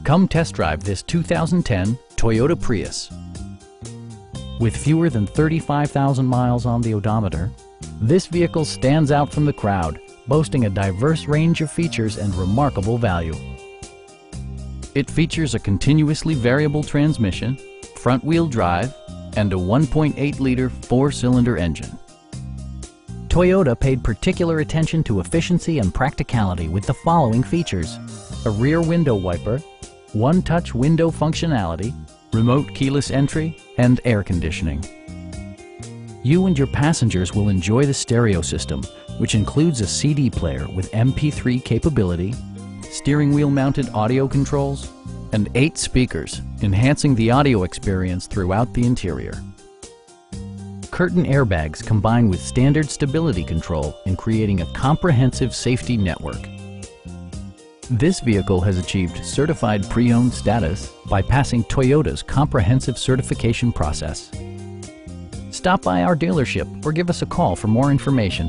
Come test drive this 2010 Toyota Prius. With fewer than 35,000 miles on the odometer, this vehicle stands out from the crowd, boasting a diverse range of features and remarkable value. It features a continuously variable transmission, front-wheel drive, and a 1.8-liter four-cylinder engine. Toyota paid particular attention to efficiency and practicality with the following features: a rear window wiper, one-touch window functionality, remote keyless entry, and air conditioning. You and your passengers will enjoy the stereo system, which includes a CD player with MP3 capability, steering wheel mounted audio controls, and 8 speakers, enhancing the audio experience throughout the interior. Curtain airbags combine with standard stability control in creating a comprehensive safety network. This vehicle has achieved certified pre-owned status by passing Toyota's comprehensive certification process. Stop by our dealership or give us a call for more information.